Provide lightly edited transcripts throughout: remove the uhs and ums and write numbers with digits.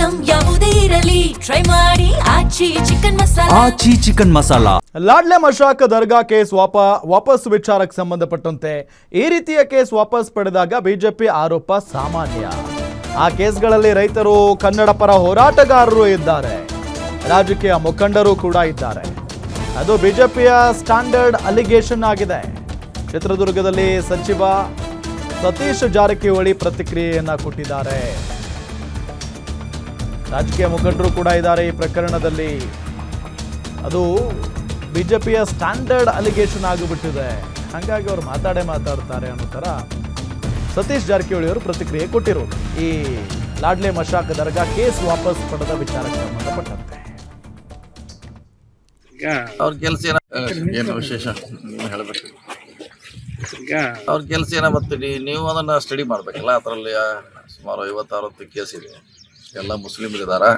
Item ಯಾವುದೇ ಇರಲಿ try ಮಾಡಿ ಆಚಿ ಚಿಕನ್ ಮಸಾಲಾ. ಲಾಡ್ಲೆ ಮಶಾಕ್ ದರ್ಗಾ ಕೇಸ್ ವಾಪಸ್ ವಿಚಾರಕ್ಕೆ ಸಂಬಂಧಪಟ್ಟಂತೆ ಈ ರೀತಿಯ ಕೇಸ್ ವಾಪಸ್ ಪಡೆದಾಗ ಬಿಜೆಪಿ ಆರೋಪ ಸಾಮಾನ್ಯ. ಆ ಕೇಸ್ಗಳಲ್ಲಿ ರೈತರು, ಕನ್ನಡ ಪರ ಹೋರಾಟಗಾರರು ಇದ್ದಾರೆ, ರಾಜಕೀಯ ಮುಖಂಡರು ಕೂಡ ಇದ್ದಾರೆ. ಅದು ಬಿಜೆಪಿಯ ಸ್ಟ್ಯಾಂಡರ್ಡ್ ಅಲಿಗೇಷನ್ ಆಗಿದೆ. ಚಿತ್ರದುರ್ಗದಲ್ಲಿ ಸಚಿವ ಸತೀಶ್ ಜಾರಕಿಹೊಳಿ ಪ್ರತಿಕ್ರಿಯೆಯನ್ನ ಕೊಟ್ಟಿದ್ದಾರೆ. ರಾಜಕೀಯ ಮುಖಂಡರು ಕೂಡ ಇದ್ದಾರೆ ಈ ಪ್ರಕರಣದಲ್ಲಿ. ಅದು ಬಿಜೆಪಿಯ ಸ್ಟ್ಯಾಂಡರ್ಡ್ ಅಲಿಗೇಷನ್ ಆಗಿಬಿಟ್ಟಿದೆ. ಹಾಗಾಗಿ ಅವರು ಮಾತಾಡ್ತಾರೆ ಅನ್ನೋ ಥರ ಸತೀಶ್ ಜಾರಕಿಹೊಳಿ ಅವರು ಪ್ರತಿಕ್ರಿಯೆ ಕೊಟ್ಟಿರೋದು ಈ ಲಾಡ್ಲೆ ಮಶಾಕ್ ದರ್ಗಾ ಕೇಸ್ ವಾಪಸ್ ಪಡೆದ ವಿಚಾರಕ್ಕೆ ಸಂಬಂಧಪಟ್ಟಂತೆ. ಅವ್ರ ಕೆಲಸ ಏನು ವಿಶೇಷ ಹೇಳಬೇಕು? ಅವ್ರ ಕೆಲಸ ಏನೋ ಮತ್ತೆ ನೀವು ಅದನ್ನು ಸ್ಟಡಿ ಮಾಡಬೇಕಲ್ಲ. ಅದರಲ್ಲಿ ಸುಮಾರು 50-60 ಕೇಸ್ ಇದೆ. ಎಲ್ಲ ಮುಸ್ಲಿಮರಿದ್ದಾರೆ,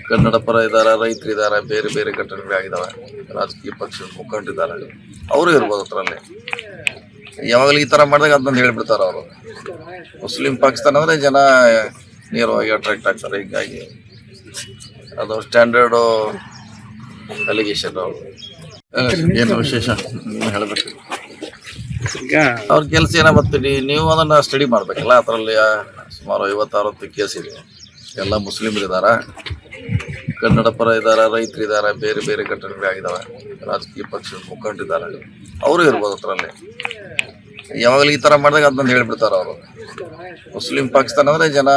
ಕನ್ನಡ ಪರ ಇದ್ದಾರೆ, ರೈತರಿದ್ದಾರೆ, ಬೇರೆ ಬೇರೆ ಘಟನೆಗಳಾಗಿದ್ದಾವೆ, ರಾಜಕೀಯ ಪಕ್ಷದ ಮುಖಂಡರಿದ್ದಾರೆ, ಅವರು ಇರ್ಬೋದು ಅದರಲ್ಲಿ. ಯಾವಾಗಲೂ ಈ ಥರ ಮಾಡಿದಾಗ ಅದನ್ನ ಹೇಳ್ಬಿಡ್ತಾರೆ ಅವರು. ಮುಸ್ಲಿಂ ಪಾಕಿಸ್ತಾನ ಅಂದರೆ ಜನ ನೇರವಾಗಿ ಅಟ್ರಾಕ್ಟ್ ಆಗ್ತಾರೆ. ಹೀಗಾಗಿ ಅದು ಸ್ಟ್ಯಾಂಡರ್ಡು ಅಲಿಗೇಷನ್. ಅವರು ಏನು ವಿಶೇಷ ಹೇಳಬೇಕು? ಅವ್ರ ಕೆಲಸ ಏನೋ ಮತ್ತೆ ನೀವು ಅದನ್ನು ಸ್ಟಡಿ ಮಾಡಬೇಕಲ್ಲ. ಅದರಲ್ಲಿ ಸುಮಾರು 50-60 ಕೇಸ್ ಇದೆ. ಎಲ್ಲ ಮುಸ್ಲಿಮರಿದ್ದಾರೆ, ಕನ್ನಡ ಪರ ಇದ್ದಾರೆ, ರೈತರಿದ್ದಾರೆ, ಬೇರೆ ಬೇರೆ ಘಟನೆಗಳಾಗಿದ್ದಾವೆ, ರಾಜಕೀಯ ಪಕ್ಷದ ಮುಖಂಡರಿದ್ದಾರೆ, ಅವರು ಇರ್ಬೋದು ಅದರಲ್ಲಿ. ಯಾವಾಗಲೂ ಈ ಥರ ಮಾಡಿದಾಗ ಅದನ್ನ ಹೇಳ್ಬಿಡ್ತಾರೆ ಅವರು. ಮುಸ್ಲಿಂ ಪಾಕಿಸ್ತಾನ ಅಂದರೆ ಜನ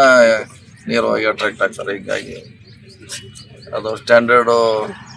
ನೇರವಾಗಿ ಅಟ್ರಾಕ್ಟ್ ಆಗ್ತಾರೆ. ಹೀಗಾಗಿ ಅದು ಸ್ಟ್ಯಾಂಡರ್ಡು